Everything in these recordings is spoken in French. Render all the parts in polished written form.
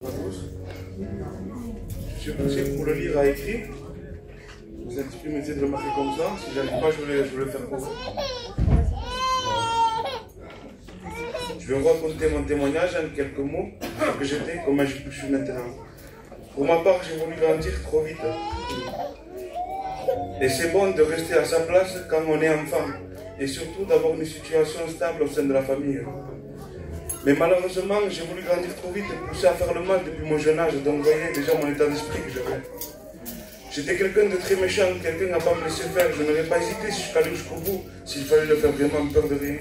Je suis poussé pour le lire à écrit. Vous êtes me dire de le marquer comme ça. Si j'arrive pas, je vais le faire pour vous. Je vais vous raconter mon témoignage en quelques mots, ce que j'étais, comment je suis maintenant. Pour ma part, j'ai voulu grandir trop vite. Et c'est bon de rester à sa place quand on est enfant. Et surtout d'avoir une situation stable au sein de la famille. Mais malheureusement, j'ai voulu grandir trop vite et poussé à faire le mal depuis mon jeune âge. Donc vous voyez déjà mon état d'esprit que j'avais. J'étais quelqu'un de très méchant, quelqu'un n'a pas me laissé faire. Je n'aurais pas hésité si je suis allé jusqu'au bout, s'il fallait le faire vraiment, peur de rien.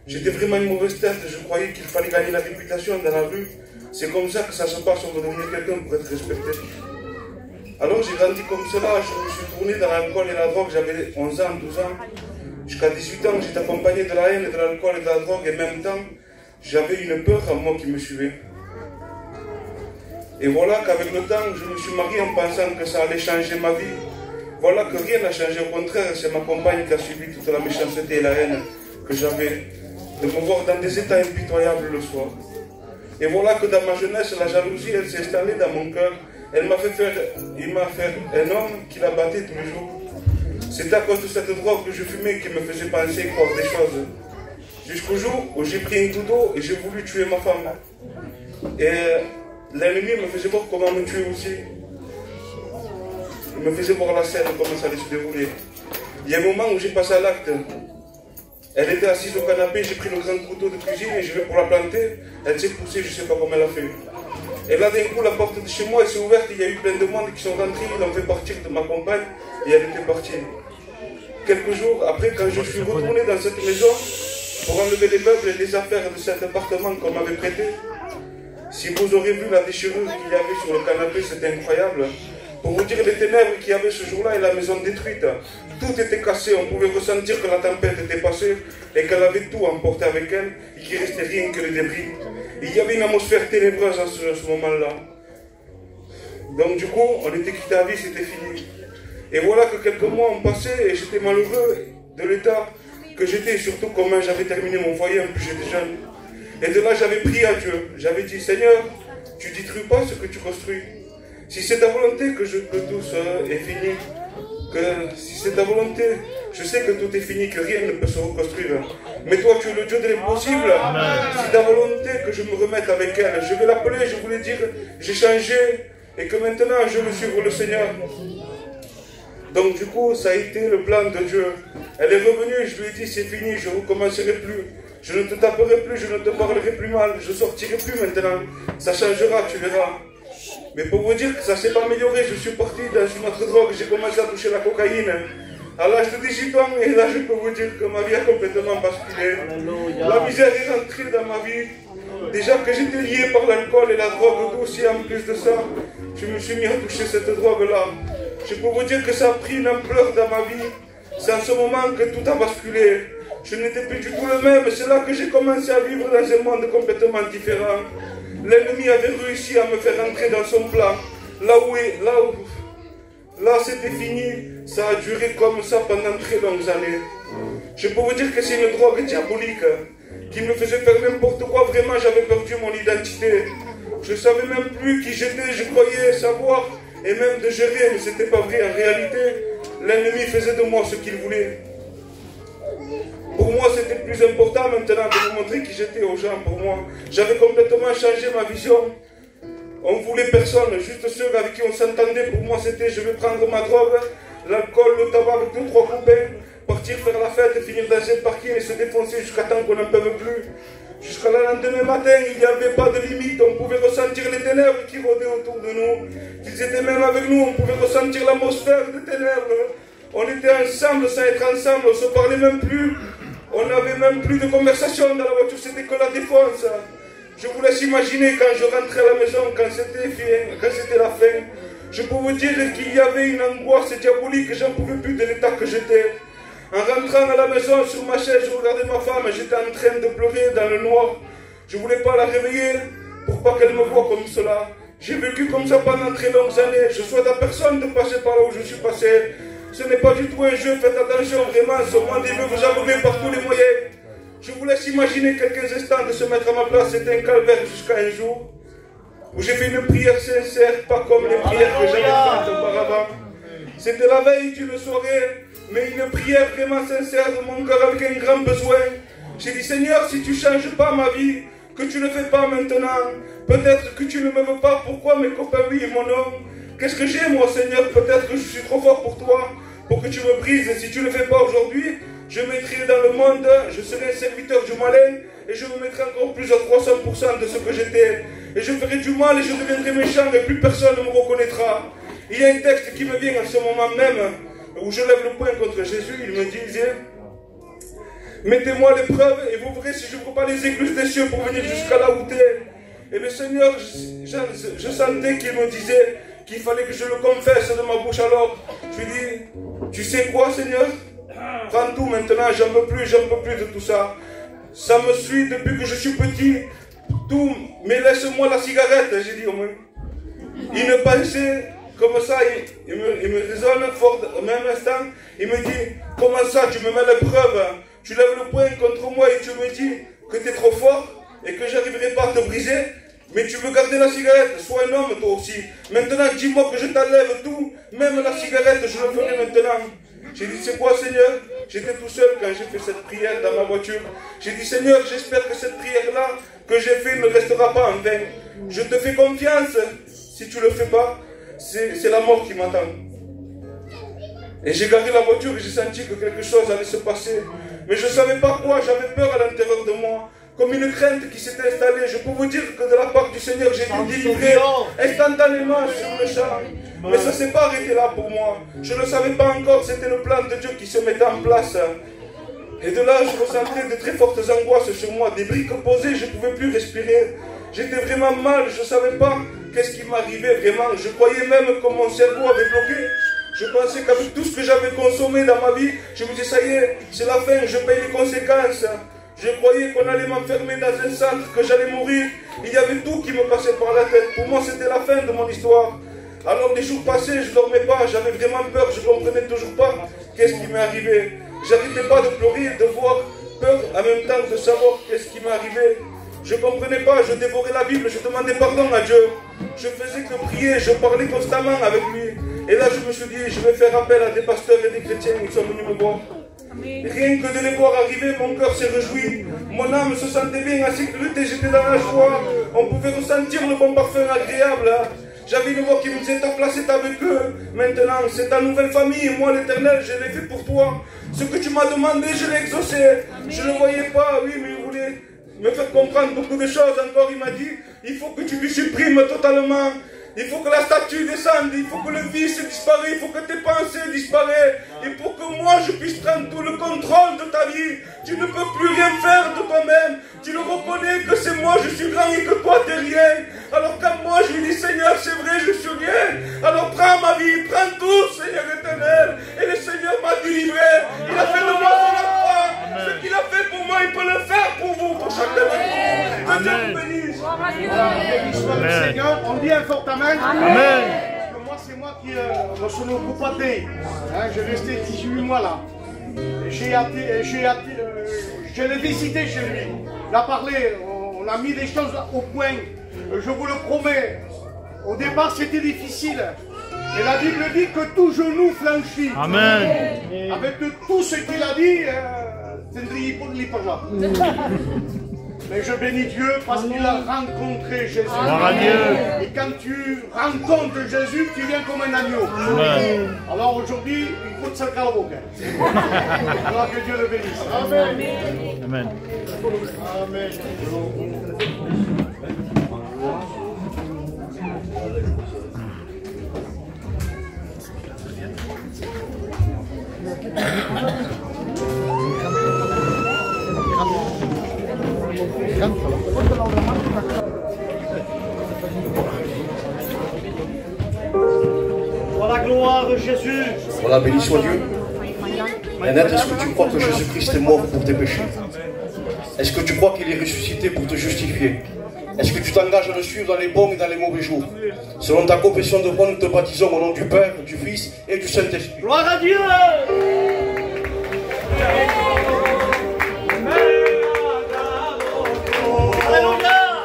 J'étais vraiment une mauvaise tête, je croyais qu'il fallait gagner la réputation dans la rue. C'est comme ça que ça se passe, on veut devenir quelqu'un pour être respecté. Alors j'ai grandi comme cela, je me suis tourné dans l'alcool et la drogue, j'avais 11 ans, 12 ans. Jusqu'à 18 ans, j'étais accompagné de la haine, de l'alcool et de la drogue, et en même temps, j'avais une peur en moi qui me suivait. Et voilà qu'avec le temps, je me suis marié en pensant que ça allait changer ma vie. Voilà que rien n'a changé, au contraire, c'est ma compagne qui a subi toute la méchanceté et la haine que j'avais, de me voir dans des états impitoyables le soir. Et voilà que dans ma jeunesse, la jalousie, elle s'est installée dans mon cœur. Il m'a fait un homme qui la battait tous les jours. C'est à cause de cette drogue que je fumais qui me faisait penser et croire des choses. Jusqu'au jour où j'ai pris un couteau et j'ai voulu tuer ma femme. Et l'ennemi me faisait voir comment me tuer aussi. Il me faisait voir la scène, comment ça allait se dérouler. Il y a un moment où j'ai passé à l'acte. Elle était assise au canapé, j'ai pris le grand couteau de cuisine et je vais pour la planter. Elle s'est poussée, je ne sais pas comment elle a fait. Et là d'un coup, la porte de chez moi s'est ouverte, il y a eu plein de monde qui sont rentrés, ils l'ont fait partir de ma compagne et elle était partie. Quelques jours après, quand je suis retourné dans cette maison pour enlever les meubles et les affaires de cet appartement qu'on m'avait prêté, si vous aurez vu la déchirure qu'il y avait sur le canapé, c'était incroyable. Pour vous dire les ténèbres qu'il y avait ce jour-là et la maison détruite. Tout était cassé, on pouvait ressentir que la tempête était passée et qu'elle avait tout emporté avec elle et qu'il ne restait rien que les débris. Et il y avait une atmosphère ténébreuse à ce moment-là. Donc du coup, on était quitté à vie, c'était fini. Et voilà que quelques mois ont passé et j'étais malheureux de l'état que j'étais, surtout comment j'avais terminé mon foyer, en plus j'étais jeune. Et de là, j'avais prié à Dieu. J'avais dit, Seigneur, tu ne détruis pas ce que tu construis. Si c'est ta volonté que tout est fini, si c'est ta volonté, je sais que tout est fini, que rien ne peut se reconstruire. Mais toi, tu es le Dieu de l'impossible. Si ta volonté que je me remette avec elle, je vais l'appeler, je voulais dire, j'ai changé et que maintenant je veux suivre le Seigneur. Donc du coup, ça a été le plan de Dieu. Elle est revenue, je lui ai dit, c'est fini, je ne recommencerai plus. Je ne te taperai plus, je ne te parlerai plus mal, je ne sortirai plus maintenant. Ça changera, tu verras. Mais pour vous dire que ça ne s'est pas amélioré, je suis parti dans une autre drogue, j'ai commencé à toucher la cocaïne. À l'âge de 18 ans, et là je peux vous dire que ma vie a complètement basculé. La misère est rentrée dans ma vie. Déjà que j'étais lié par l'alcool et la drogue aussi, en plus de ça, je me suis mis à toucher cette drogue-là. Je peux vous dire que ça a pris une ampleur dans ma vie. C'est en ce moment que tout a basculé. Je n'étais plus du tout le même, c'est là que j'ai commencé à vivre dans un monde complètement différent. L'ennemi avait réussi à me faire entrer dans son plan. Là c'était fini. Ça a duré comme ça pendant très longues années. Je peux vous dire que c'est une drogue diabolique qui me faisait faire n'importe quoi. Vraiment, j'avais perdu mon identité. Je ne savais même plus qui j'étais. Je croyais savoir et même de gérer, mais ce n'était pas vrai. En réalité, l'ennemi faisait de moi ce qu'il voulait. Pour moi, c'était plus important maintenant de me montrer qui j'étais aux gens. Pour moi, j'avais complètement changé ma vision. On ne voulait personne, juste ceux avec qui on s'entendait. Pour moi, c'était je vais prendre ma drogue, l'alcool, le tabac avec 2-3 copains, partir faire la fête, finir dans un parking et se défoncer jusqu'à temps qu'on n'en peut plus. Jusqu'à le lendemain matin, il n'y avait pas de limite. On pouvait ressentir les ténèbres qui rôdaient autour de nous. Qu'ils étaient même avec nous, on pouvait ressentir l'atmosphère des ténèbres. On était ensemble sans être ensemble, on ne se parlait même plus. On n'avait même plus de conversation dans la voiture, c'était que la défense. Je vous laisse imaginer quand je rentrais à la maison, quand c'était la fin. Je peux vous dire qu'il y avait une angoisse diabolique, j'en pouvais plus de l'état que j'étais. En rentrant à la maison, sur ma chaise, je regardais ma femme, j'étais en train de pleurer dans le noir. Je ne voulais pas la réveiller pour pas qu'elle me voie comme cela. J'ai vécu comme ça pendant très longues années. Je souhaite à personne de passer par là où je suis passé. Ce n'est pas du tout un jeu, faites attention, vraiment, ce monde il veut vous abreuver par tous les moyens. Je vous laisse imaginer quelques instants de se mettre à ma place, c'était un calvaire jusqu'à un jour où j'ai fait une prière sincère, pas comme les prières que j'avais faites auparavant. C'était la veille d'une soirée, mais une prière vraiment sincère de mon cœur avec un grand besoin. J'ai dit, Seigneur, si tu ne changes pas ma vie, que tu ne le fais pas maintenant, peut-être que tu ne me veux pas, pourquoi mes copains oui et mon homme? Qu'est-ce que j'ai moi, Seigneur? Peut-être que je suis trop fort pour toi, pour que tu me brises. Et si tu ne le fais pas aujourd'hui, je mettrai dans le monde, je serai un serviteur du malin, et je me mettrai encore plus à 300% de ce que j'étais. Et je ferai du mal et je deviendrai méchant et plus personne ne me reconnaîtra. Il y a un texte qui me vient à ce moment même, où je lève le poing contre Jésus, il me disait, mettez-moi l'épreuve et vous verrez si je n'ouvre pas les écluses des cieux pour venir jusqu'à là où tu es. Et le Seigneur, je sentais qu'il me disait qu'il fallait que je le confesse de ma bouche. Alors, je lui dis, tu sais quoi, Seigneur? Prends tout maintenant, j'en peux plus de tout ça. Ça me suit depuis que je suis petit, tout, mais laisse-moi la cigarette, j'ai dit au moins. Une pensée comme ça, il me résonne fort au même instant. Il me dit, comment ça, tu me mets l'épreuve? Tu lèves le poing contre moi et tu me dis que tu es trop fort et que j'arriverai pas à te briser, mais tu veux garder la cigarette, sois un homme toi aussi. Maintenant dis-moi que je t'enlève tout, même la cigarette je le ferai maintenant. J'ai dit c'est quoi Seigneur? J'étais tout seul quand j'ai fait cette prière dans ma voiture. J'ai dit Seigneur, j'espère que cette prière-là que j'ai fait ne restera pas en vain. Je te fais confiance, si tu ne le fais pas, c'est la mort qui m'attend. Et j'ai garé la voiture et j'ai senti que quelque chose allait se passer. Mais je ne savais pas quoi, j'avais peur à l'intérieur de moi. Comme une crainte qui s'était installée. Je peux vous dire que de la part du Seigneur, j'ai été délivré instantanément sur le champ. Mais ça ne s'est pas arrêté là pour moi. Je ne le savais pas encore, c'était le plan de Dieu qui se mettait en place. Et de là, je ressentais de très fortes angoisses sur moi. Des briques posées, je ne pouvais plus respirer. J'étais vraiment mal, je ne savais pas qu'est-ce qui m'arrivait vraiment. Je croyais même que mon cerveau avait bloqué. Je pensais qu'avec tout ce que j'avais consommé dans ma vie, je me disais, ça y est, c'est la fin, je paye les conséquences. Je croyais qu'on allait m'enfermer dans un centre, que j'allais mourir. Il y avait tout qui me passait par la tête. Pour moi, c'était la fin de mon histoire. Alors, les jours passés, je ne dormais pas, j'avais vraiment peur, je ne comprenais toujours pas qu'est-ce qui m'est arrivé. J'arrêtais pas de pleurer, de voir peur en même temps de savoir qu'est-ce qui m'est arrivé. Je ne comprenais pas, je dévorais la Bible, je demandais pardon à Dieu. Je faisais que prier, je parlais constamment avec lui. Et là, je me suis dit, je vais faire appel à des pasteurs et des chrétiens qui sont venus me voir. Rien que de les voir arriver, mon cœur s'est réjoui. Mon âme se sentait bien en sécurité, j'étais dans la joie. On pouvait ressentir le bon parfum agréable. J'avais une voix qui me disait, ta place est avec eux. Maintenant, c'est ta nouvelle famille. Et moi, l'Éternel, je l'ai fait pour toi. Ce que tu m'as demandé, je l'ai exaucé. Je ne le voyais pas, oui, mais il voulait me faire comprendre beaucoup de choses. Encore, il m'a dit, il faut que tu lui supprimes totalement. Il faut que la statue descende, il faut que le vice disparaisse, il faut que tes pensées disparaissent. Et pour que moi je puisse prendre tout le contrôle de ta vie, tu ne peux plus rien faire de toi-même. Tu le reconnais que c'est moi, je suis grand et que toi t'es rien. Alors quand moi je lui dis Seigneur, c'est vrai, je suis rien. Alors prends ma vie, prends tout, Seigneur éternel. Et le Seigneur m'a délivré. Il a fait de moi sur la croix. Ce qu'il a fait pour moi, il peut le faire pour vous, pour chacun de vous. Que Dieu vous bénisse. Seigneur, on dit un fort amen. Amen. Parce que moi, c'est moi qui me sono occupato. J'ai resté 18 mois là. Je l'ai visité chez lui. Il a parlé, on a mis des choses au point. Je vous le promets. Au départ, c'était difficile. Mais la Bible dit que tout genou flanchit. Amen. Avec tout ce qu'il a dit, mais je bénis Dieu parce qu'il a rencontré Jésus. Et quand tu rencontres Jésus, tu viens comme un agneau. Amen. Alors aujourd'hui, il faut te sacar le boca. Alors que Dieu le bénisse. Amen. Amen. Amen. Voilà, gloire de Jésus. Voilà, béni soit Dieu. Annette, est-ce que tu crois que Jésus-Christ est mort pour tes péchés? Est-ce que tu crois qu'il est ressuscité pour te justifier? Est-ce que tu t'engages à le suivre dans les bons et dans les mauvais jours? Selon ta confession de foi, nous te baptisons au nom du Père, du Fils et du Saint-Esprit. Gloire à Dieu. Alléluia.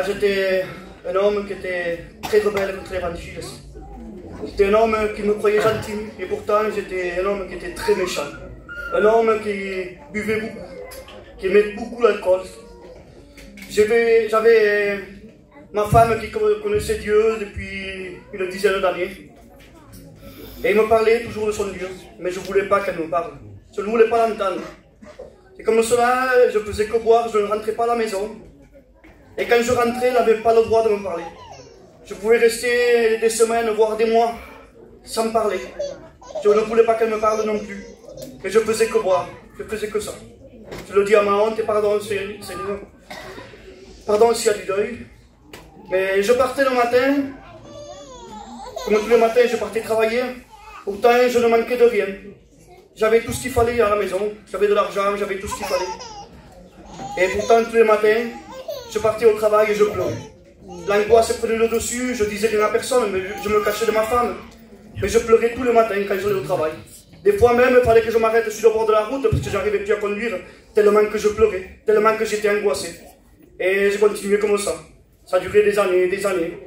j'étais un homme qui était très rebelle contre l'évangile. J'étais un homme qui me croyait gentil, et pourtant j'étais un homme qui était très méchant. Un homme qui buvait beaucoup, qui aimait beaucoup l'alcool. J'avais ma femme qui connaissait Dieu depuis une dizaine d'années. Et il me parlait toujours de son Dieu, mais je ne voulais pas qu'elle me parle. Je ne voulais pas l'entendre. Et comme cela, je faisais que boire, je ne rentrais pas à la maison. Et quand je rentrais, elle n'avait pas le droit de me parler. Je pouvais rester des semaines, voire des mois, sans me parler. Je ne voulais pas qu'elle me parle non plus. Et je faisais que boire, je faisais que ça. Je le dis à ma honte et pardon, Seigneur. Pardon s'il y a du deuil. Mais je partais le matin, comme tous les matins, je partais travailler. Pourtant, je ne manquais de rien. J'avais tout ce qu'il fallait à la maison. J'avais de l'argent, j'avais tout ce qu'il fallait. Et pourtant, tous les matins, je partais au travail et je pleurais. L'angoisse prenait le dessus, je disais rien à personne, mais je me cachais de ma femme. Mais je pleurais tous les matins quand j'allais au travail. Des fois même, il fallait que je m'arrête sur le bord de la route parce que j'arrivais plus à conduire, tellement que je pleurais, tellement que j'étais angoissé. Et je continuais comme ça. Ça a duré des années, des années.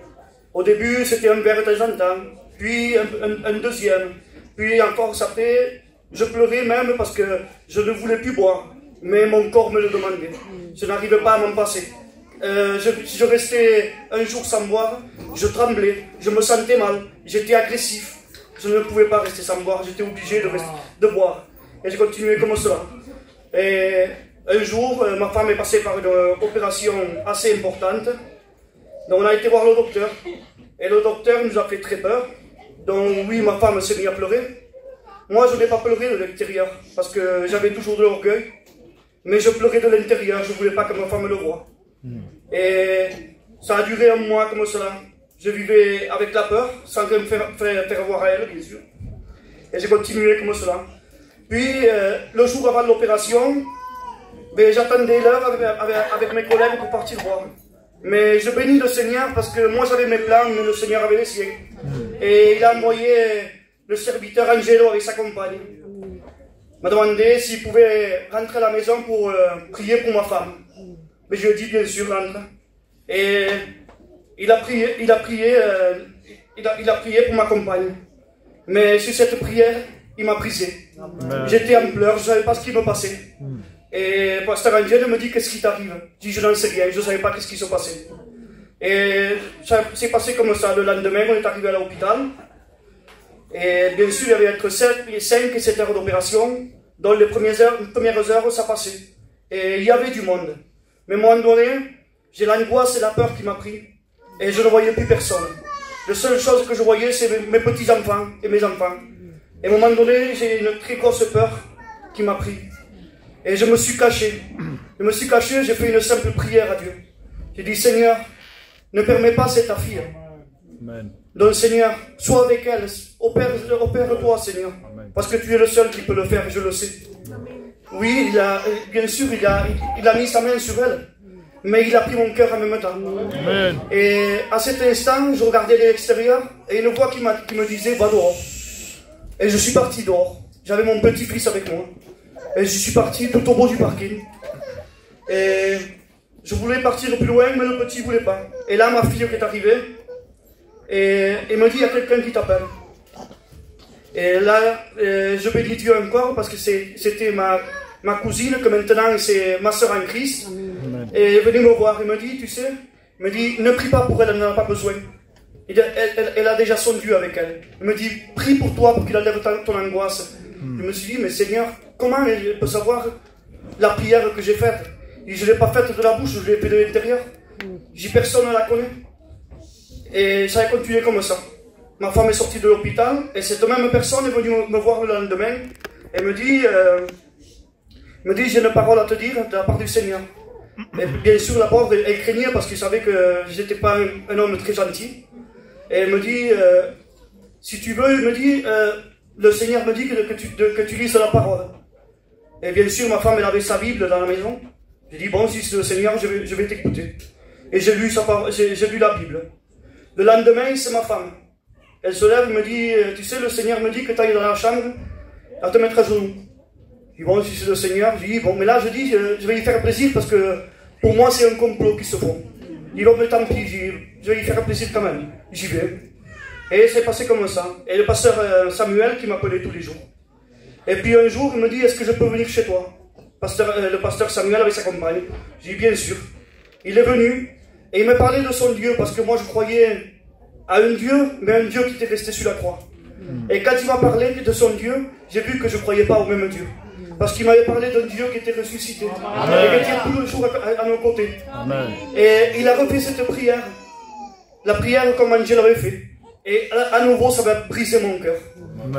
Au début, c'était un verre de temps en temps, puis un deuxième, puis encore après, je pleurais même parce que je ne voulais plus boire, mais mon corps me le demandait. Je n'arrivais pas à m'en passer. Si je restais un jour sans boire, je tremblais, je me sentais mal, j'étais agressif. Je ne pouvais pas rester sans boire, j'étais obligé de boire. Et je continuais comme cela. Et un jour, ma femme est passée par une opération assez importante. Donc on a été voir le docteur. Et le docteur nous a fait très peur. Donc oui, ma femme s'est mise à pleurer. Moi, je n'ai pas pleuré de l'extérieur, parce que j'avais toujours de l'orgueil. Mais je pleurais de l'intérieur, je ne voulais pas que ma femme le voie. Et ça a duré un mois comme cela. Je vivais avec la peur, sans me faire voir à elle, bien sûr. Et j'ai continué comme cela. Puis, le jour avant l'opération, j'attendais l'heure avec mes collègues pour partir voir. Mais je bénis le Seigneur parce que moi j'avais mes plans, mais le Seigneur avait les siens. Et il a envoyé le serviteur Angelo avec sa compagne. Il m'a demandé s'il pouvait rentrer à la maison pour prier pour ma femme. Mais je lui ai dit bien sûr, rentre. Et il a prié pour ma compagne. Mais sur cette prière, il m'a brisé. J'étais en pleurs, je ne savais pas ce qui me passait. Et Pasteur Angel me dit, qu'est-ce qui t'arrive? Je dis, je n'en sais rien, je ne savais pas ce qui se passait. Et ça s'est passé comme ça. Le lendemain, on est arrivé à l'hôpital. Et bien sûr, il y avait entre 5 et 7 heures d'opération. Dans les premières heures, ça passait. Et il y avait du monde. Mais à un moment donné, j'ai l'angoisse et la peur qui m'a pris. Et je ne voyais plus personne. La seule chose que je voyais, c'est mes petits-enfants et mes enfants. Et à un moment donné, j'ai une très grosse peur qui m'a pris. Et je me suis caché. Je me suis caché, j'ai fait une simple prière à Dieu. J'ai dit, Seigneur, ne permets pas cette fille. Amen. Donc Seigneur, sois avec elle. Opère-toi, Seigneur. Amen. Parce que tu es le seul qui peut le faire, je le sais. Oui, bien sûr, il a mis sa main sur elle. Mais il a pris mon cœur en même temps. Amen. Et à cet instant, je regardais de l'extérieur et une voix qui me disait, va dehors. Et je suis parti dehors. J'avais mon petit-fils avec moi. Et je suis parti tout au bout du parking. Et je voulais partir plus loin, mais le petit ne voulait pas. Et là, ma fille qui est arrivée, et me dit, il y a quelqu'un qui t'appelle. Et là, je bénis Dieu encore, parce que c'était ma cousine, que maintenant c'est ma soeur en Christ. Et elle est venue me voir, elle me dit, tu sais, elle me dit, ne prie pas pour elle, elle n'en a pas besoin. Elle a déjà son Dieu avec elle. Elle me dit, prie pour toi, pour qu'il enlève ton angoisse. Je me suis dit, mais Seigneur, comment elle peut savoir la prière que j'ai faite? Je ne l'ai pas faite de la bouche, je l'ai faite de l'intérieur. J'ai personne ne la connaît. Et ça a continué comme ça. Ma femme est sortie de l'hôpital, et cette même personne est venue me voir le lendemain, et me dit, j'ai une parole à te dire de la part du Seigneur. Et bien sûr, la pauvre, elle craignait parce qu'elle savait que je n'étais pas un homme très gentil. Et elle me dit, si tu veux, il me dit, le Seigneur me dit que tu lises la parole. Et bien sûr, ma femme, elle avait sa Bible dans la maison. J'ai dit, bon, si c'est le Seigneur, je vais t'écouter. Et j'ai lu la Bible. Le lendemain, c'est ma femme. Elle se lève et me dit, tu sais, le Seigneur me dit que tu ailles dans la chambre à te mettre à genoux. Je dis, bon, si c'est le Seigneur, je dis, bon, mais là, je dis, je vais lui faire plaisir parce que pour moi, c'est un complot qui se font. Je dis, oh, mais tant pis, je vais y faire plaisir quand même. J'y vais. Et c'est passé comme ça. Et le pasteur Samuel qui m'appelait tous les jours. Et puis un jour, il me dit, est-ce que je peux venir chez toi? Le pasteur Samuel avec sa compagne. J'ai dit, bien sûr. Il est venu et il me parlait de son Dieu parce que moi je croyais à un Dieu, mais un Dieu qui était resté sur la croix. Et quand il m'a parlé de son Dieu, j'ai vu que je ne croyais pas au même Dieu. Parce qu'il m'avait parlé d'un Dieu qui était ressuscité. Et qui était tout le jour à nos côtés. Amen. Et il a refait cette prière. La prière comme Angel avait fait. Et à nouveau, ça va briser mon cœur.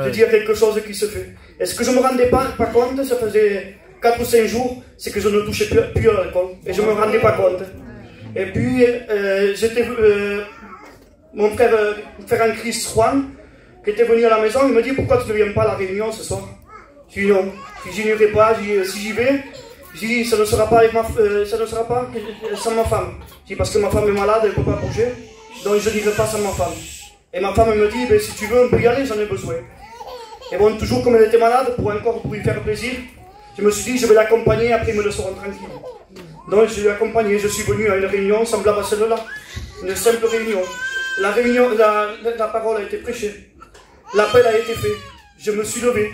De dire quelque chose qui se fait. Et ce que je ne me rendais pas compte, ça faisait 4 ou 5 jours, c'est que je ne touchais plus à l'alcool. Et je ne me rendais pas compte. Et puis, j'étais... mon frère en Christ, Juan, qui était venu à la maison, il me dit, pourquoi tu ne viens pas à la réunion ce soir? Je dis non, je n'irai pas, si j'y vais, je dis, ça ne sera pas sans ma femme. Je dis, parce que ma femme est malade, elle ne peut pas bouger, donc je n'irai pas sans ma femme. Et ma femme me dit, ben, si tu veux, on peut y aller, j'en ai besoin. Et bon, toujours comme elle était malade, pour lui faire plaisir, je me suis dit, je vais l'accompagner, après ils me laisseront tranquille. Donc je l'ai accompagné, je suis venu à une réunion semblable à celle-là, une simple réunion. La parole a été prêchée, l'appel a été fait, je me suis levé.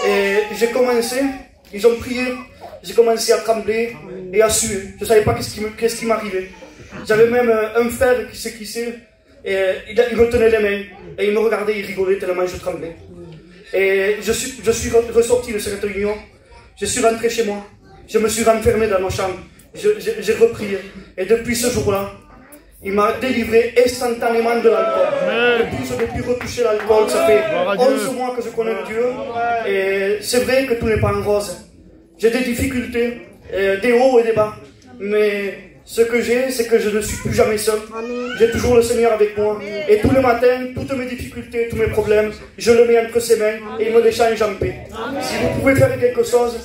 Et j'ai commencé, ils ont prié, j'ai commencé à trembler et à suer. Je ne savais pas qu'est-ce qui m'arrivait. J'avais même un frère qui s'est et il me tenait les mains et il me regardait, il rigolait tellement je tremblais. Et je suis ressorti de cette réunion, je suis rentré chez moi, je me suis renfermé dans ma chambre, j'ai repris. Et depuis ce jour-là, il m'a délivré instantanément de l'alcool. Depuis, je n'ai plus retouché l'alcool. Ça fait 11 mois que je connais Dieu. Et c'est vrai que tout n'est pas en rose. J'ai des difficultés, des hauts et des bas. Mais ce que j'ai, c'est que je ne suis plus jamais seul. J'ai toujours le Seigneur avec moi. Et tous les matins, toutes mes difficultés, tous mes problèmes, je le mets entre ses mains et il me les change en paix. Si vous pouvez faire quelque chose,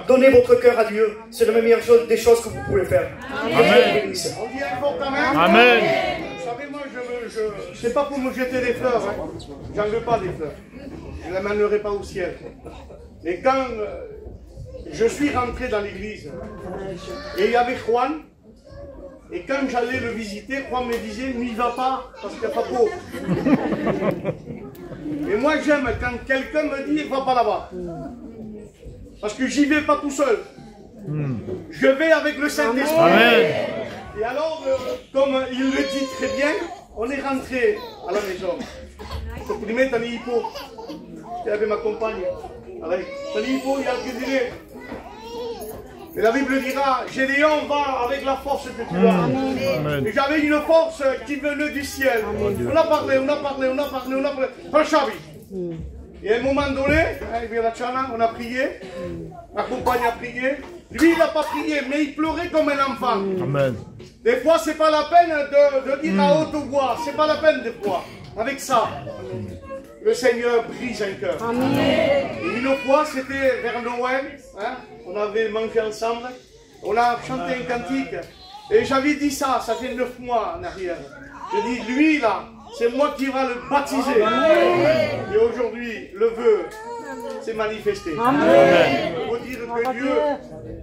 donnez votre cœur à Dieu. C'est la meilleure des choses que vous pouvez faire. Amen. On dit un fort amen. Amen. Vous savez, moi, c'est pas pour me jeter des fleurs. Hein. J'en veux pas des fleurs. Je ne l'amènerai pas au ciel. Mais quand je suis rentré dans l'église, et il y avait Juan, et quand j'allais le visiter, Juan me disait, n'y va pas, parce qu'il n'y a pas beau. Et moi, j'aime quand quelqu'un me dit, va pas là-bas. Parce que j'y vais pas tout seul. Je vais avec le Saint-Esprit. Et alors, comme il le dit très bien, on est rentré à la maison. Prima Tanipo, il y avait ma compagne. Tanipo, il y a le dîner. Et la Bible dira, Gédéon va avec la force que tu as. Et j'avais une force qui venait du ciel. On a parlé. Et à un moment donné, on a prié, ma compagne a prié. Lui, il n'a pas prié, mais il pleurait comme un enfant. Amen. Des fois, c'est pas la peine de dire à haute voix. C'est pas la peine des fois. Avec ça, le Seigneur brise un cœur. Et une fois, c'était vers Noël. Hein, on avait mangé ensemble. On a chanté un cantique. Et j'avais dit ça fait 9 mois en arrière. Je dis, lui là, c'est moi qui va le baptiser. Et aujourd'hui, le vœu s'est manifesté. Il faut dire que Dieu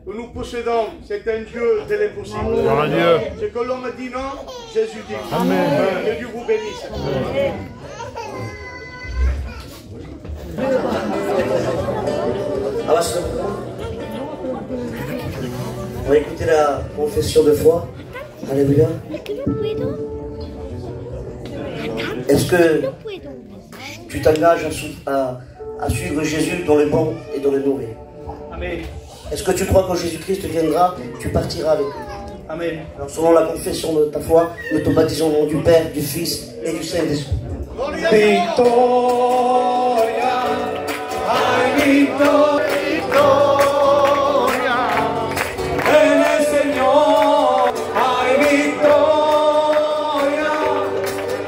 que nous possédons, c'est un Dieu de l'impossible. Ce que l'homme dit non, Jésus dit. Que Dieu vous bénisse. On va écouter la confession de foi. Alléluia. Est-ce que tu t'engages à suivre Jésus dans le bon et dans le mauvais? Amen. Est-ce que tu crois que Jésus-Christ viendra, tu partiras avec lui? Amen. Alors selon la confession de ta foi, nous te baptisons au nom du Père, du Fils et du Saint-Esprit. Victoria, ay victoria, en el Señor, ay victoria,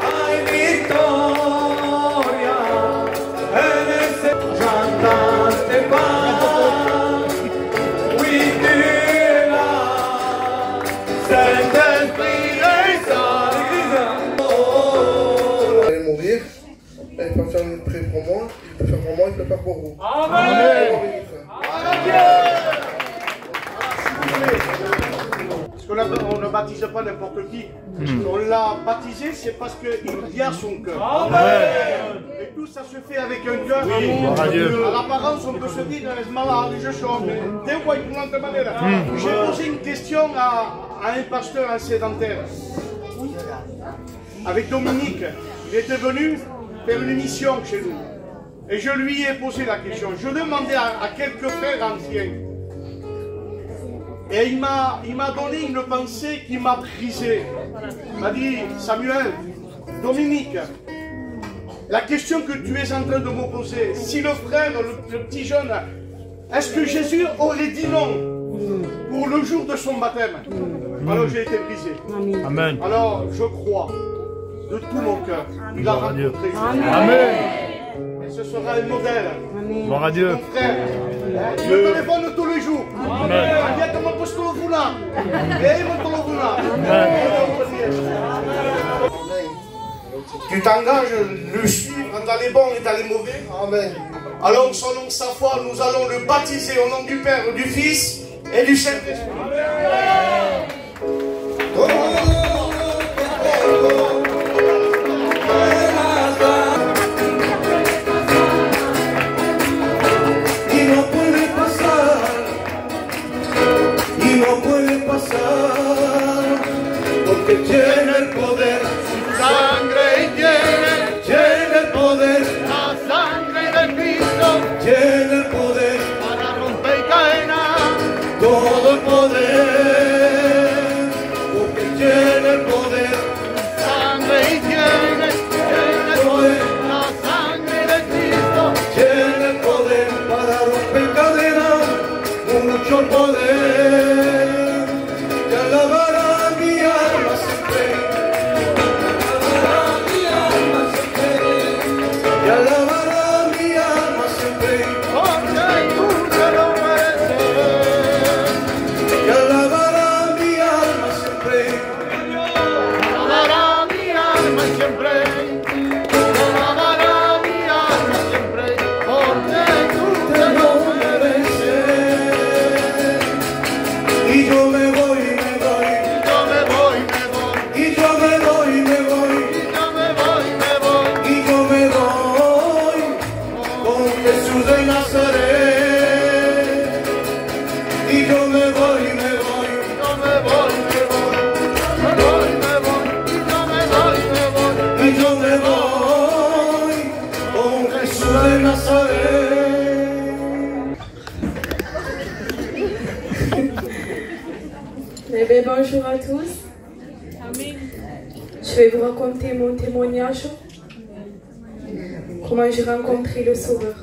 en el Señor, cantaste paz, huitila, Saint-Esprit, Allez mourir, il peut faire une prière pour moi, il peut faire pour moi, il peut faire pour vous. Amen. Amen. qu'on ne baptise pas n'importe qui. On l'a baptisé, c'est parce qu'il y a son cœur. Et tout ça se fait avec un cœur. À l'apparence, on peut se dire, mais j'ai posé une question à un pasteur, un sédentaire. Avec Dominique, il était venu faire une mission chez nous. Et je lui ai posé la question. Je demandais à quelques frères anciens. Et il m'a donné une pensée qui m'a brisé. Il m'a dit, Samuel, Dominique, la question que tu es en train de me poser, si le frère, le petit jeune, est-ce que Jésus aurait dit non pour le jour de son baptême? Alors j'ai été brisé. Amen. Alors je crois de tout mon cœur, il a rencontré. Amen. Et ce sera un modèle. Gloire à Dieu. Mon frère, il me téléphone tous les jours. Amen. Tu t'engages le suivre dans les bons et dans les mauvais. Amen. Alors selon sa foi, nous allons le baptiser au nom du Père, du Fils et du Saint-Esprit. Porque tiene el poder, su sangre tiene el poder, la sangre de Cristo tiene el poder para romper cadenas, todo el poder, porque tiene el poder, sangre y tiene el poder, la sangre de Cristo tiene el poder para romper cadenas, mucho poder. Te alabará mi alma siempre, te alabará mi alma siempre, porque tú te lo mereces. Te alabará mi alma siempre, te alabará mi alma siempre, te alabará mi alma siempre, porque tú te lo mereces. Y yo me voy. Jesús de Nazaret, y yo me voy, yo me voy, y yo me voy, con Jesús de Nazaret. Eh bien, bonjour à tous. Je vais vous raconter mon témoignage, comment j'ai rencontré le Sauveur.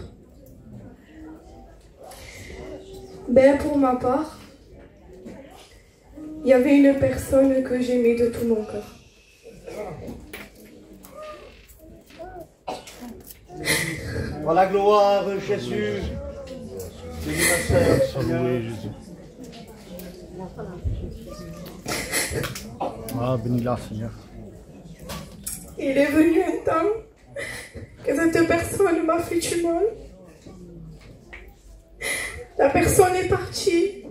Ben, pour ma part, il y avait une personne que j'aimais de tout mon cœur. Pour la gloire, Jésus. Salut Jésus. Ah, bénis-la, Seigneur. Il est venu un temps que cette personne m'a fait du mal. La personne est partie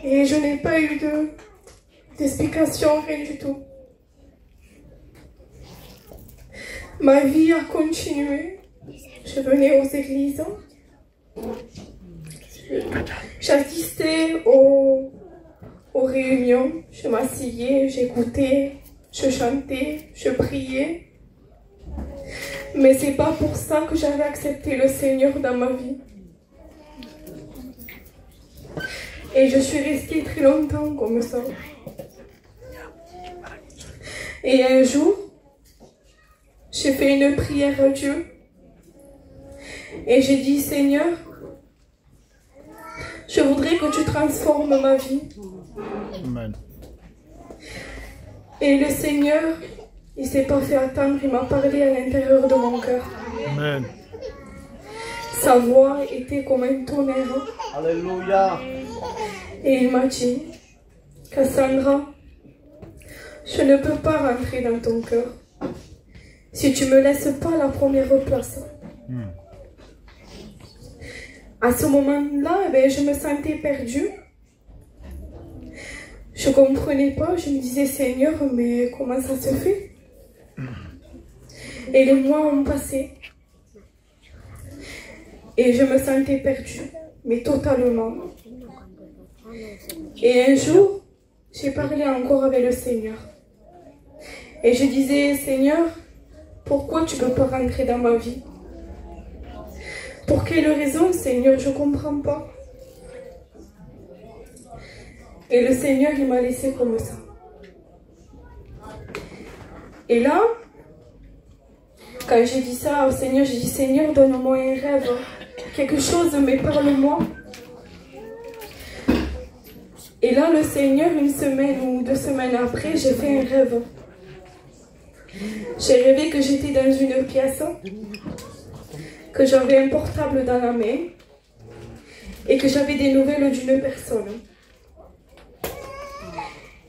et je n'ai pas eu d'explication, rien du tout. Ma vie a continué. Je venais aux églises. J'assistais aux réunions. Je m'asseyais, j'écoutais, je chantais, je priais. Mais c'est pas pour ça que j'avais accepté le Seigneur dans ma vie. Et je suis restée très longtemps comme ça. Et un jour, j'ai fait une prière à Dieu. Et j'ai dit, Seigneur, je voudrais que tu transformes ma vie. Amen. Et le Seigneur, il ne s'est pas fait attendre, il m'a parlé à l'intérieur de mon cœur. Amen. Sa voix était comme un tonnerre. Alléluia. Et il m'a dit, Cassandra, je ne peux pas rentrer dans ton cœur si tu ne me laisses pas la première place. À ce moment-là, je me sentais perdue. Je ne comprenais pas, je me disais Seigneur, mais comment ça se fait? Et les mois ont passé. Et je me sentais perdue, mais totalement. Et un jour, j'ai parlé encore avec le Seigneur. Et je disais, Seigneur, pourquoi tu ne peux pas rentrer dans ma vie? Pour quelle raison, Seigneur, je ne comprends pas. Et le Seigneur, il m'a laissé comme ça. Et là, quand j'ai dit ça au Seigneur, j'ai dit, Seigneur, donne-moi un rêve. Quelque chose, mais parle-moi. Et là, le Seigneur, 1 semaine ou 2 semaines après, j'ai fait un rêve. J'ai rêvé que j'étais dans une pièce, que j'avais un portable dans la main et que j'avais des nouvelles d'une personne.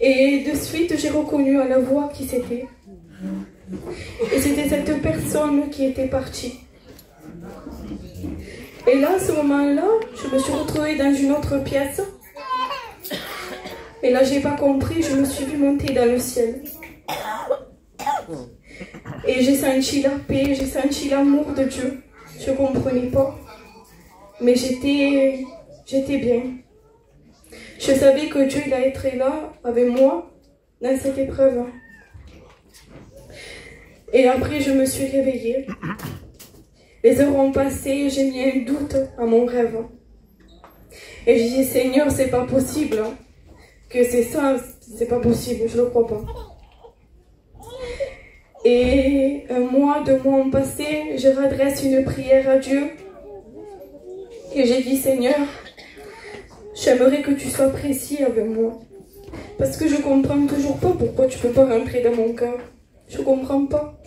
Et de suite, j'ai reconnu à la voix qui c'était. Et c'était cette personne qui était partie. Et là, à ce moment-là, je me suis retrouvée dans une autre pièce. Et là, j'ai pas compris, je me suis vue monter dans le ciel. Et j'ai senti la paix, j'ai senti l'amour de Dieu. Je ne comprenais pas. Mais j'étais bien. Je savais que Dieu il allait être là avec moi dans cette épreuve. Et après, je me suis réveillée. Les heures ont passé, j'ai mis un doute à mon rêve. Et j'ai dit, Seigneur, c'est pas possible. Que c'est ça, c'est pas possible, je ne le crois pas. Et 1 mois, 2 mois ont passé, je redresse une prière à Dieu. Et j'ai dit, Seigneur, j'aimerais que tu sois précis avec moi. Parce que je ne comprends toujours pas pourquoi tu ne peux pas rentrer dans mon cœur. Je ne comprends pas.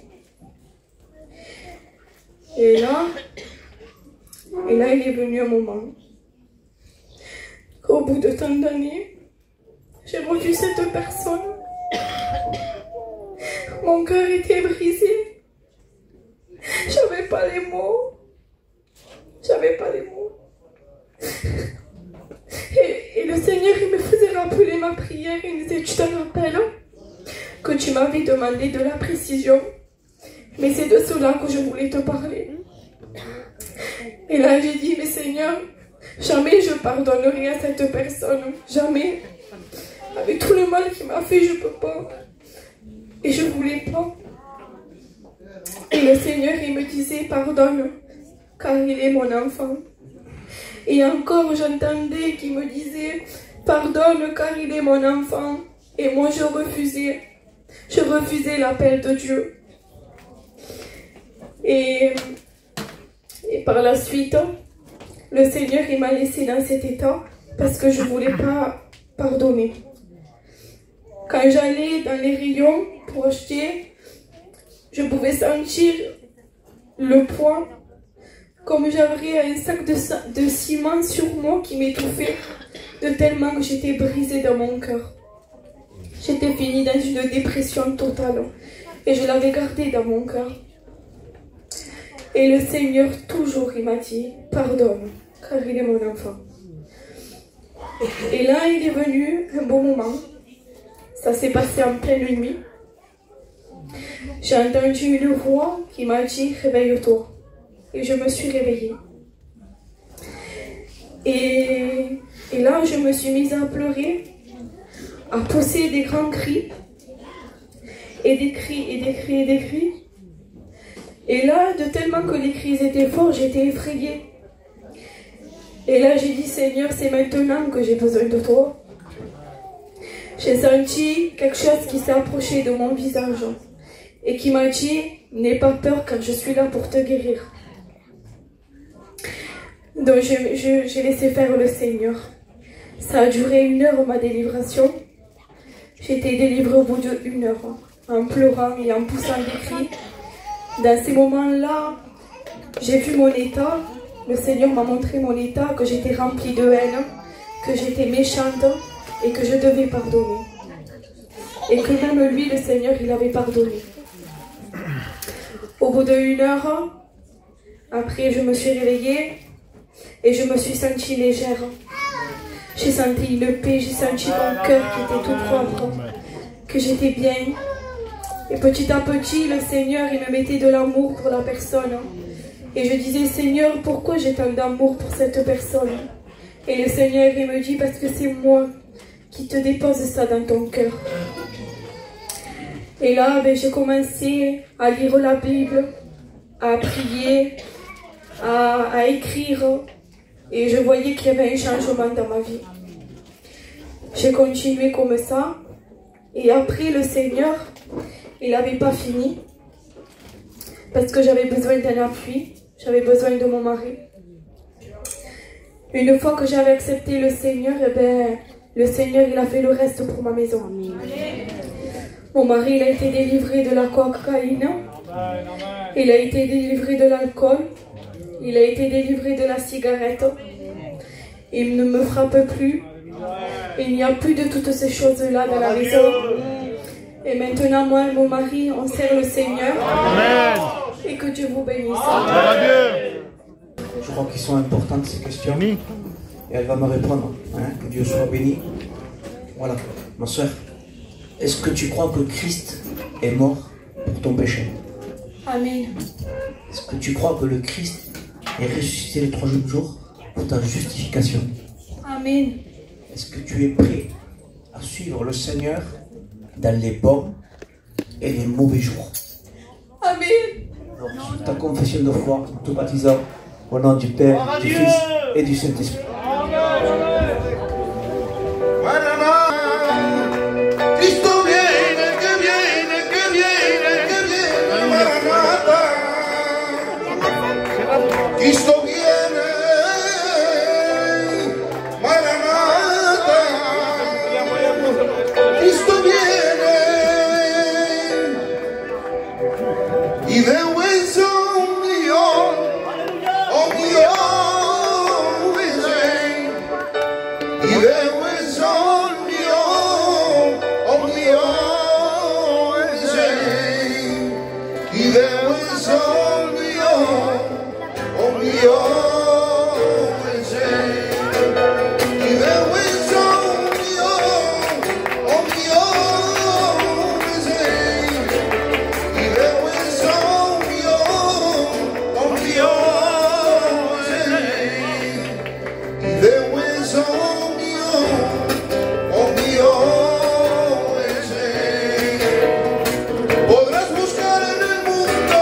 Et là, il est venu un moment. Au bout de tant d'années, j'ai revu cette personne. Mon cœur était brisé. J'avais pas les mots. J'avais pas les mots. Et le Seigneur, il me faisait rappeler ma prière. Il me disait, tu te rappelles que tu m'avais demandé de la précision. Mais c'est de cela que je voulais te parler. Et là, j'ai dit, mais Seigneur, jamais je pardonnerai à cette personne. Jamais. Avec tout le mal qu'il m'a fait, je ne peux pas. Et je ne voulais pas. Et le Seigneur, il me disait, pardonne, car il est mon enfant. Et encore, j'entendais qu'il me disait, pardonne, car il est mon enfant. Et moi, je refusais. Je refusais l'appel de Dieu. Et par la suite, le Seigneur, il m'a laissé dans cet état parce que je ne voulais pas pardonner. Quand j'allais dans les rayons pour acheter, je pouvais sentir le poids comme j'avais un sac de ciment sur moi qui m'étouffait de tellement que j'étais brisée dans mon cœur. J'étais finie dans une dépression totale et je l'avais gardée dans mon cœur. Et le Seigneur, toujours, il m'a dit, pardonne, car il est mon enfant. Et là, il est venu un bon moment. Ça s'est passé en pleine nuit. J'ai entendu une voix qui m'a dit, réveille-toi. Et je me suis réveillée. Et là, je me suis mise à pleurer, à pousser des grands cris. Et des cris, et des cris, et des cris. Et là, de tellement que les cris étaient forts, j'étais effrayée. Et là, j'ai dit, Seigneur, c'est maintenant que j'ai besoin de toi. J'ai senti quelque chose qui s'est approché de mon visage et qui m'a dit, n'aie pas peur car je suis là pour te guérir. Donc, j'ai laissé faire le Seigneur. Ça a duré 1 heure, ma délivration. J'ai été délivrée au bout de 1 heure, en pleurant et en poussant des cris. Dans ces moments-là, j'ai vu mon état. Le Seigneur m'a montré mon état, que j'étais remplie de haine, que j'étais méchante et que je devais pardonner. Et que même lui, le Seigneur, il avait pardonné. Au bout de 1 heure, après je me suis réveillée et je me suis sentie légère. J'ai senti une paix, j'ai senti mon cœur qui était tout propre, que j'étais bien. Et petit à petit, le Seigneur, il me mettait de l'amour pour la personne. Et je disais, Seigneur, pourquoi j'ai tant d'amour pour cette personne? Et le Seigneur, il me dit, parce que c'est moi qui te dépose ça dans ton cœur. Et là, j'ai commencé à lire la Bible, à prier, à écrire. Et je voyais qu'il y avait un changement dans ma vie. J'ai continué comme ça. Et après, le Seigneur, il n'avait pas fini. Parce que j'avais besoin d'un appui. J'avais besoin de mon mari. Une fois que j'avais accepté le Seigneur, le Seigneur, il a fait le reste pour ma maison. Mon mari, il a été délivré de la cocaïne. Il a été délivré de l'alcool. Il a été délivré de la cigarette. Il ne me frappe plus. Il n'y a plus de toutes ces choses-là dans la maison. Et maintenant, moi et mon mari, on sert le Seigneur. Amen. Et que Dieu vous bénisse. Je crois qu'ils sont importantes ces questions. Et elle va me répondre. Hein, que Dieu soit béni. Voilà, ma soeur. Est-ce que tu crois que Christ est mort pour ton péché? Amen. Est-ce que tu crois que le Christ est ressuscité le troisième jour pour ta justification? Amen. Est-ce que tu es prêt à suivre le Seigneur dans les bons et les mauvais jours? Amen. Alors, sur ta confession de foi, en te baptisant au nom du Père, du Fils et du Saint-Esprit. Cristo viene, Maranatha. Cristo viene, y de hueso mío, oh mío, y de hueso mío, oh mío, y de hueso mío. Podrás buscar en el mundo,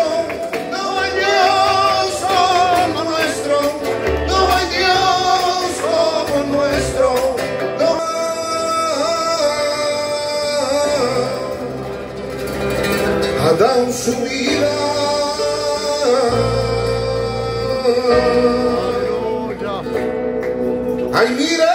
no hay Dios como nuestro, no hay Dios como nuestro, no ha dado su vida. Ay, mira.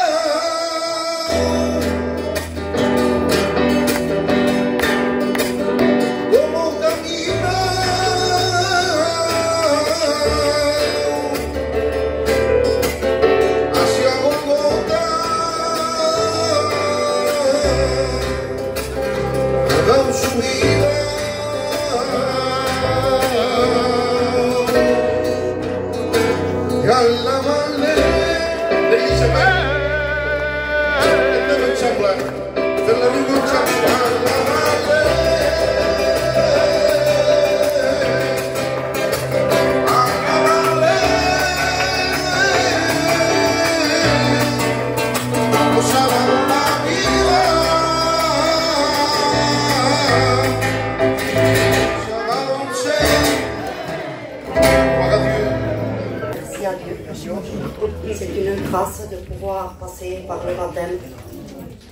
C'est une grâce de pouvoir passer par le baptême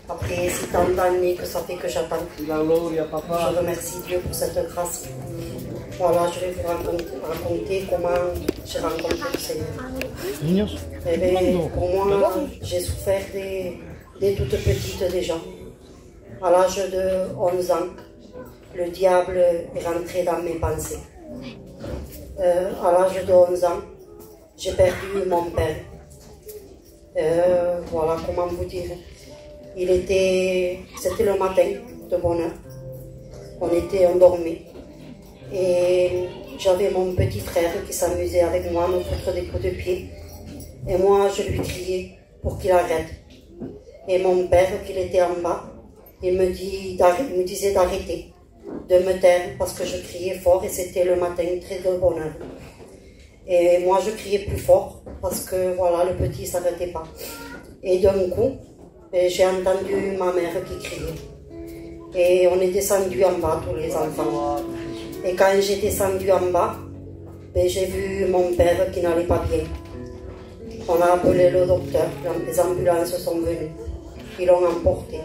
après si tant d'années que ça fait que j'attends. Je remercie Dieu pour cette grâce. Voilà, je vais vous raconter comment j'ai rencontré le Seigneur. Eh bien, pour moi, j'ai souffert dès toute petite déjà. À l'âge de 11 ans, le diable est rentré dans mes pensées. À l'âge de 11 ans, j'ai perdu mon père. Voilà, comment vous dire. C'était le matin de bonne heure. On dormait. Et j'avais mon petit frère qui s'amusait avec moi, à me foutre des coups de pied. Et moi, je lui criais pour qu'il arrête. Et mon père, qu'il était en bas, il me disait d'arrêter, de me taire parce que je criais fort et c'était le matin, très de bonne heure. Et moi je criais plus fort parce que voilà, le petit ne s'arrêtait pas. Et d'un coup, j'ai entendu ma mère qui criait. Et on est descendu en bas, tous les enfants. Et quand j'ai descendu en bas, j'ai vu mon père qui n'allait pas bien. On a appelé le docteur, les ambulances sont venues. Ils l'ont emporté.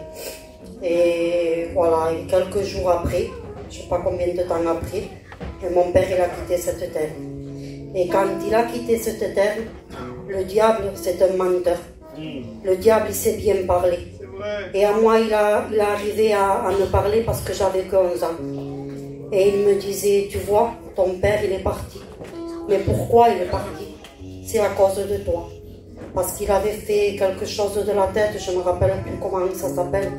Et voilà, et quelques jours après, je ne sais pas combien de temps après, mon père il a quitté cette terre. Et quand il a quitté cette terre, le diable c'est un menteur. Le diable il sait bien parler. Et à moi il est arrivé à me parler parce que j'avais que 11 ans. Et il me disait, tu vois, ton père il est parti. Mais pourquoi il est parti? C'est à cause de toi. Parce qu'il avait fait quelque chose de la tête, je ne me rappelle plus comment ça s'appelle.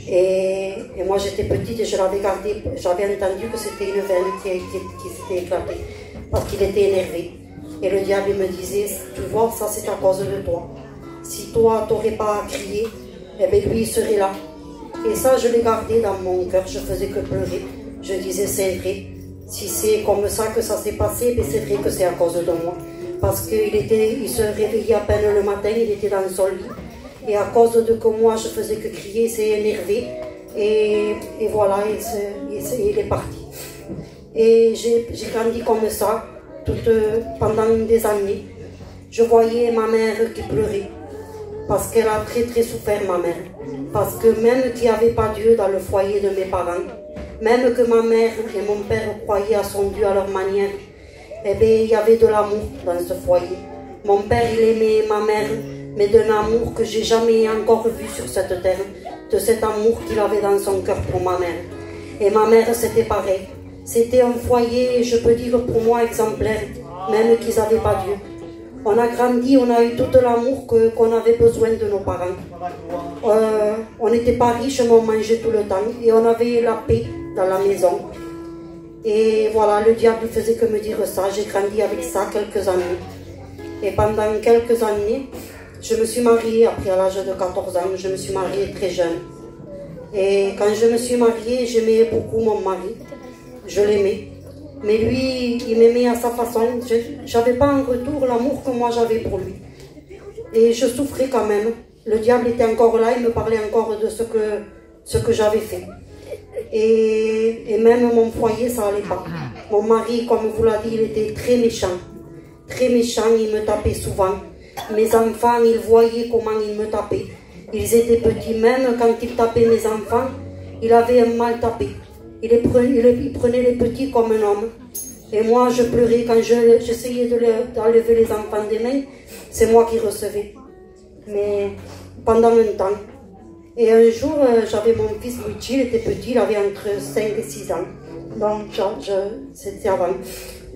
Et moi j'étais petite et je l'avais gardé, j'avais entendu que c'était une veine qui s'était éclatée. Parce qu'il était énervé. Et le diable me disait, tu vois, ça c'est à cause de toi. Si toi t'aurais pas crié, eh bien lui il serait là. Et ça je l'ai gardé dans mon cœur, je faisais que pleurer. Je disais c'est vrai, si c'est comme ça que ça s'est passé, ben c'est vrai que c'est à cause de moi. Parce qu'il se réveillait à peine le matin, il était dans son lit. Et à cause de que moi je faisais que crier, il s'est énervé. Et voilà, il est parti. Et j'ai grandi comme ça, pendant des années. Je voyais ma mère qui pleurait. Parce qu'elle a très très souffert, ma mère. Parce que même qu'il n'y avait pas Dieu dans le foyer de mes parents, même que ma mère et mon père croyaient à son Dieu à leur manière, eh bien, il y avait de l'amour dans ce foyer. Mon père, il aimait ma mère, mais d'un amour que j'ai jamais encore vu sur cette terre, de cet amour qu'il avait dans son cœur pour ma mère. Et ma mère, c'était pareil. C'était un foyer, je peux dire pour moi, exemplaire, même qu'ils n'avaient pas Dieu. On a grandi, on a eu tout l'amour qu'on avait besoin de nos parents. On n'était pas riches, mais on mangeait tout le temps. Et on avait la paix dans la maison. Et voilà, le diable faisait que me dire ça. J'ai grandi avec ça quelques années. Et pendant quelques années, je me suis mariée, après à l'âge de 14 ans, je me suis mariée très jeune. Et quand je me suis mariée, j'aimais beaucoup mon mari. Je l'aimais. Mais lui, il m'aimait à sa façon. Je n'avais pas en retour l'amour que moi j'avais pour lui. Et je souffrais quand même. Le diable était encore là, il me parlait encore de ce que j'avais fait. Et même mon foyer, ça n'allait pas. Mon mari, comme vous l'a dit, il était très méchant. Très méchant, il me tapait souvent. Mes enfants, ils voyaient comment il me tapait. Ils étaient petits, même quand il tapait mes enfants, il avait un mal tapé. Il prenait les petits comme un homme. Et moi, je pleurais quand j'essayais d'enlever les enfants des mains. C'est moi qui recevais. Mais pendant un temps. Et un jour, j'avais mon fils Luigi, il était petit, il avait entre 5 et 6 ans. Donc, c'était avant.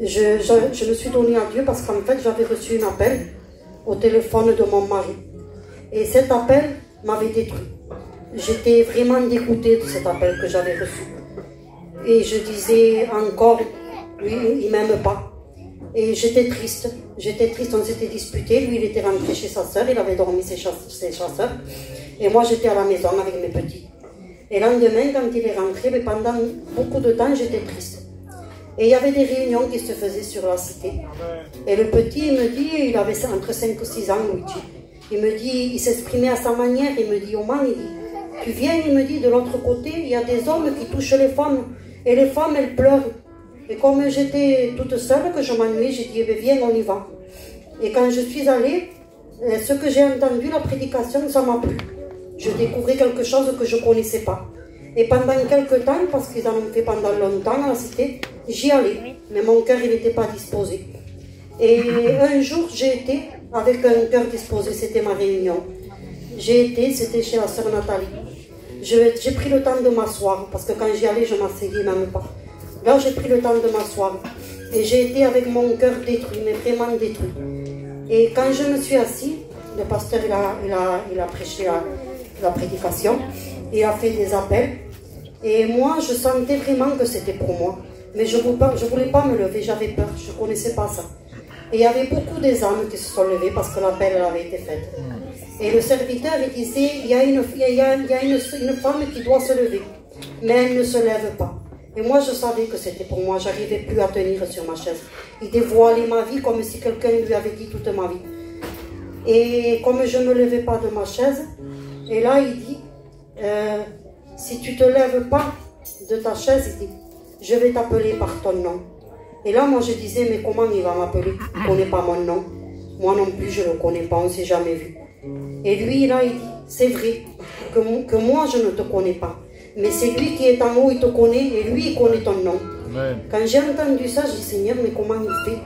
Je me suis donnée à Dieu parce qu'en fait, j'avais reçu un appel au téléphone de mon mari. Et cet appel m'avait détruit. J'étais vraiment dégoûtée de cet appel que j'avais reçu. Et je disais encore, lui, il ne m'aime pas. Et j'étais triste, on s'était disputé. Lui, il était rentré chez sa soeur, il avait dormi ses chasseurs. Et moi, j'étais à la maison avec mes petits. Et le lendemain, quand il est rentré, mais pendant beaucoup de temps, j'étais triste. Et il y avait des réunions qui se faisaient sur la cité. Et le petit, il me dit, il avait entre 5 ou 6 ans, Luigi. Il me dit, il s'exprimait à sa manière, il me dit, Oman, il dit, tu viens, il me dit, de l'autre côté, il y a des hommes qui touchent les femmes. Et les femmes, elles pleurent. Et comme j'étais toute seule, que je m'ennuyais, j'ai dit, eh bien, viens, on y va. Et quand je suis allée, ce que j'ai entendu, la prédication, ça m'a plu. Je découvrais quelque chose que je ne connaissais pas. Et pendant quelques temps, parce qu'ils en ont fait pendant longtemps à la cité, j'y allais. Mais mon cœur, il n'était pas disposé. Et un jour, j'ai été avec un cœur disposé, c'était ma réunion. J'ai été, c'était chez la sœur Nathalie. J'ai pris le temps de m'asseoir, parce que quand j'y allais, je ne m'asseyais même pas. Là, j'ai pris le temps de m'asseoir. Et j'ai été avec mon cœur détruit, mais vraiment détruit. Et quand je me suis assise, le pasteur, il a prêché la prédication, il a fait des appels. Et moi, je sentais vraiment que c'était pour moi. Mais je ne voulais pas me lever, j'avais peur, je ne connaissais pas ça. Et il y avait beaucoup des âmes qui se sont levées parce que l'appel avait été fait. Et le serviteur, il disait, il y a une femme qui doit se lever, mais elle ne se lève pas. Et moi, je savais que c'était pour moi, j'arrivais plus à tenir sur ma chaise. Il dévoilait ma vie comme si quelqu'un lui avait dit toute ma vie. Et comme je ne me levais pas de ma chaise, et là, il dit, si tu ne te lèves pas de ta chaise, il dit, je vais t'appeler par ton nom. Et là, moi, je disais, mais comment il va m'appeler? Il ne connaît pas mon nom. Moi non plus, je ne le connais pas, on ne s'est jamais vu. Et lui, là, il dit, c'est vrai que moi, je ne te connais pas. Mais c'est lui qui est en haut, il te connaît, et lui, il connaît ton nom. Amen. Quand j'ai entendu ça, je dis, Seigneur, mais comment il fait?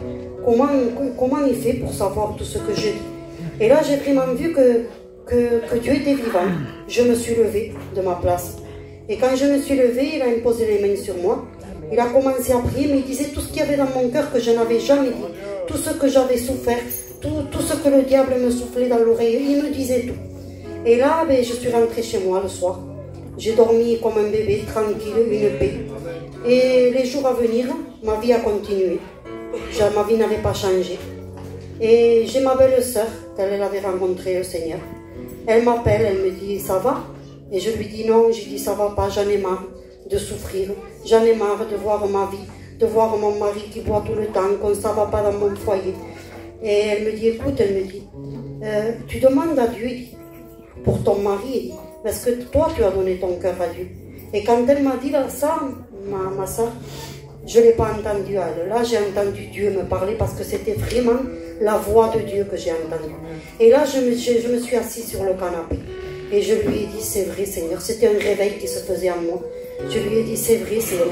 Comment il fait pour savoir tout ce que je dis? Et là, j'ai vraiment vu que Dieu était vivant. Je me suis levée de ma place. Et quand je me suis levée, il a imposé les mains sur moi. Il a commencé à prier, mais il disait tout ce qu'il y avait dans mon cœur que je n'avais jamais dit. Tout ce que j'avais souffert, tout ce que le diable me soufflait dans l'oreille, il me disait tout. Et là, ben, je suis rentrée chez moi le soir. J'ai dormi comme un bébé, tranquille, une paix. Et les jours à venir, ma vie a continué. Ma vie n'avait pas changé. Et j'ai ma belle-sœur, qu'elle avait rencontré le Seigneur. Elle m'appelle, elle me dit, ça va? Et je lui dis non, j'ai dit, ça va pas, j'en ai marre de souffrir. J'en ai marre de voir ma vie, de voir mon mari qui boit tout le temps, qu'on ne s'en va pas dans mon foyer. Et elle me dit, écoute, elle me dit, tu demandes à Dieu pour ton mari, parce que toi, tu as donné ton cœur à Dieu. Et quand elle m'a dit ça, ma soeur, je ne l'ai pas entendu à elle. Là, j'ai entendu Dieu me parler parce que c'était vraiment la voix de Dieu que j'ai entendue. Et là, je me suis assise sur le canapé. Et je lui ai dit, c'est vrai, Seigneur. C'était un réveil qui se faisait en moi. Je lui ai dit, c'est vrai, Seigneur.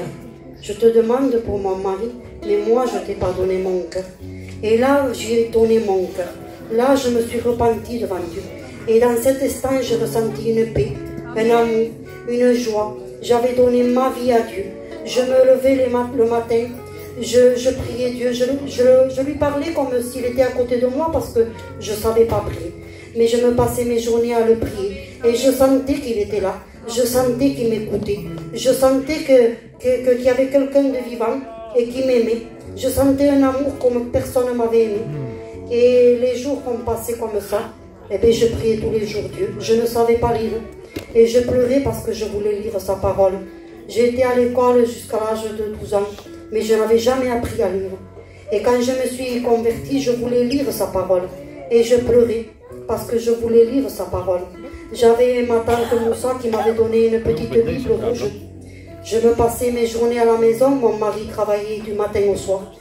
Je te demande pour mon mari, mais moi, je ne t'ai pas donné mon cœur. Et là, j'ai donné mon cœur. Là, je me suis repentie devant Dieu. Et dans cet instant, j'ai ressenti une paix, un amour, une joie. J'avais donné ma vie à Dieu. Je me levais le matin, je priais Dieu, je lui parlais comme s'il était à côté de moi parce que je ne savais pas prier. Mais je me passais mes journées à le prier. Et je sentais qu'il était là. Je sentais qu'il m'écoutait. Je sentais qu'il y avait quelqu'un de vivant et qui m'aimait. Je sentais un amour comme personne ne m'avait aimé. Et les jours qu'on passait comme ça, eh bien, je priais tous les jours Dieu. Je ne savais pas lire. Et je pleurais parce que je voulais lire sa parole. J'ai été à l'école jusqu'à l'âge de 12 ans, mais je n'avais jamais appris à lire. Et quand je me suis convertie, je voulais lire sa parole. Et je pleurais parce que je voulais lire sa parole. J'avais ma tante Moussa qui m'avait donné une petite Bible rouge. Je me passais mes journées à la maison, mon mari travaillait du matin au soir.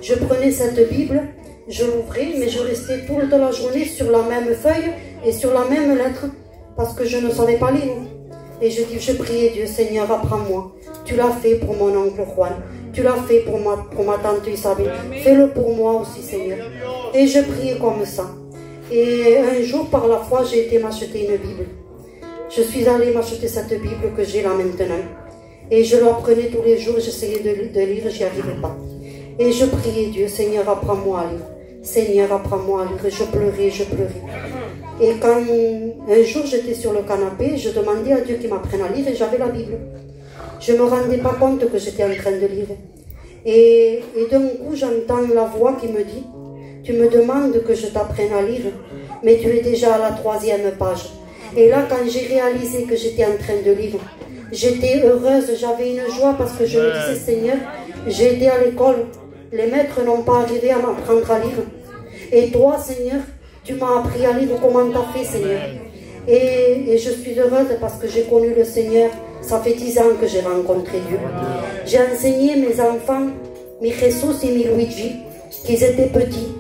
Je prenais cette Bible, je l'ouvrais, mais je restais toute la journée sur la même feuille et sur la même lettre, parce que je ne savais pas lire. Et je priais Dieu, Seigneur, apprends-moi. Tu l'as fait pour mon oncle Juan. Tu l'as fait pour ma tante Isabelle. Fais-le pour moi aussi, Seigneur. Et je priais comme ça. Et un jour, par la foi, j'ai été m'acheter une Bible. Je suis allée m'acheter cette Bible que j'ai là maintenant. Et je la prenais tous les jours, j'essayais de lire, j'y arrivais pas. Et je priais Dieu, Seigneur, apprends-moi à lire. Seigneur, apprends-moi à lire. Et je pleurais. Et quand un jour j'étais sur le canapé, je demandais à Dieu qu'il m'apprenne à lire et j'avais la Bible. Je ne me rendais pas compte que j'étais en train de lire. Et d'un coup, j'entends la voix qui me dit, tu me demandes que je t'apprenne à lire, mais tu es déjà à la 3e page. Et là, quand j'ai réalisé que j'étais en train de lire, j'étais heureuse, j'avais une joie parce que je me disais, Seigneur, j'ai été à l'école, les maîtres n'ont pas arrivé à m'apprendre à lire. Et toi, Seigneur, tu m'as appris à lire, comment tu as fait, Seigneur. Et je suis heureuse parce que j'ai connu le Seigneur. Ça fait 10 ans que j'ai rencontré Dieu. J'ai enseigné mes enfants, mes Jesus et mes Luigi, qu'ils étaient petits.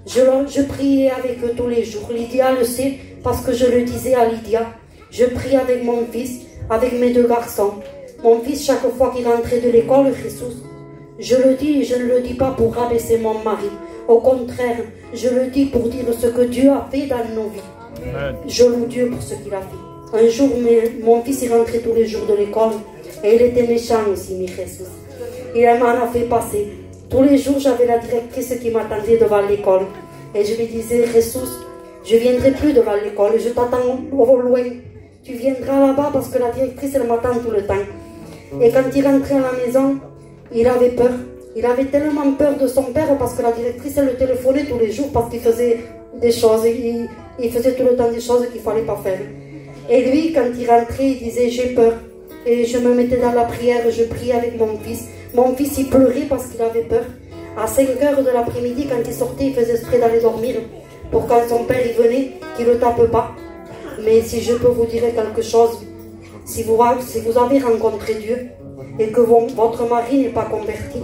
Je priais avec eux tous les jours. Lydia le sait parce que je le disais à Lydia. Je prie avec mon fils, avec mes 2 garçons. Mon fils, chaque fois qu'il rentrait de l'école, Jesus, je le dis et je ne le dis pas pour rabaisser mon mari. Au contraire, je le dis pour dire ce que Dieu a fait dans nos vies. Amen. Je loue Dieu pour ce qu'il a fait. Un jour, mon fils est rentré tous les jours de l'école et il était méchant aussi, mes Jesus. Il m'en a fait passer. Tous les jours, j'avais la directrice qui m'attendait devant l'école. Et je lui disais, Jesus, je ne viendrai plus devant l'école, je t'attends au loin. Tu viendras là-bas parce que la directrice, elle m'attend tout le temps. Et quand il rentrait à la maison, il avait peur. Il avait tellement peur de son père parce que la directrice, elle le téléphonait tous les jours parce qu'il faisait des choses. Il faisait tout le temps des choses qu'il ne fallait pas faire. Et lui, quand il rentrait, il disait j'ai peur. Et je me mettais dans la prière, je priais avec mon fils. Mon fils, il pleurait parce qu'il avait peur. À 5 h de l'après-midi, quand il sortait, il faisait exprès d'aller dormir. Pour quand son père il venait, qu'il ne le tape pas. Mais si je peux vous dire quelque chose, si vous avez rencontré Dieu et que votre mari n'est pas converti,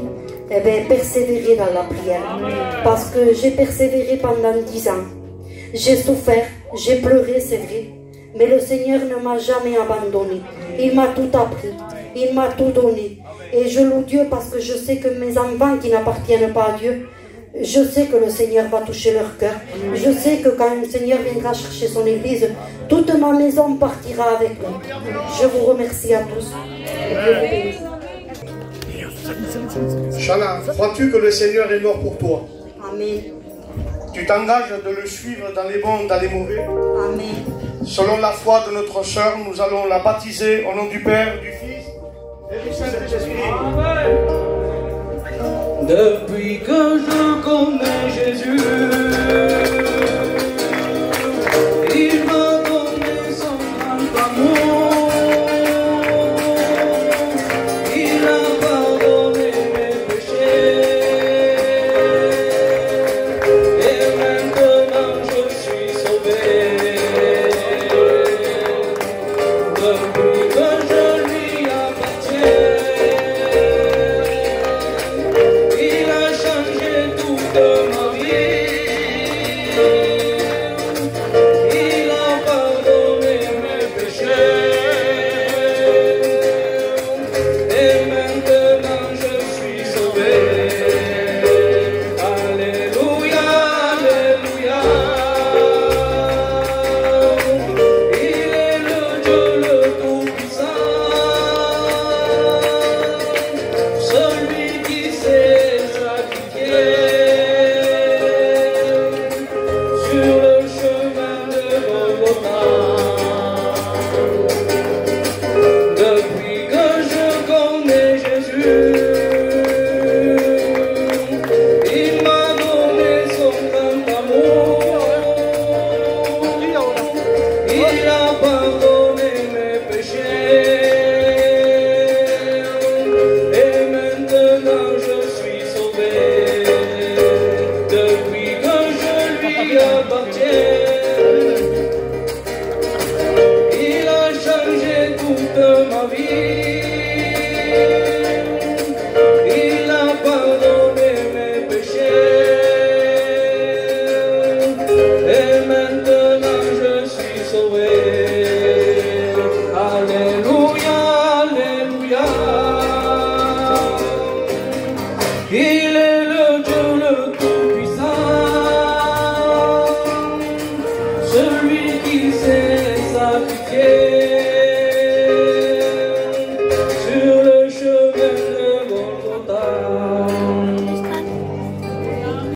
eh bien, persévérez dans la prière. Parce que j'ai persévéré pendant 10 ans. J'ai souffert, j'ai pleuré, c'est vrai. Mais le Seigneur ne m'a jamais abandonné. Il m'a tout appris. Il m'a tout donné. Et je loue Dieu parce que je sais que mes enfants qui n'appartiennent pas à Dieu, je sais que le Seigneur va toucher leur cœur. Je sais que quand le Seigneur viendra chercher son église, toute ma maison partira avec lui. Je vous remercie à tous. Et Dieu vous bénisse. Chana, crois-tu que le Seigneur est mort pour toi? Amen. Tu t'engages de le suivre dans les bons, dans les mauvais? Amen. Selon la foi de notre sœur, nous allons la baptiser au nom du Père, du Fils et du Saint-Esprit. Depuis que je connais Jésus, il m'a donné son grand amour. Il a pardonné mes péchés. Et maintenant je suis sauvé. Depuis que je lui appartiens, il a changé toute ma vie.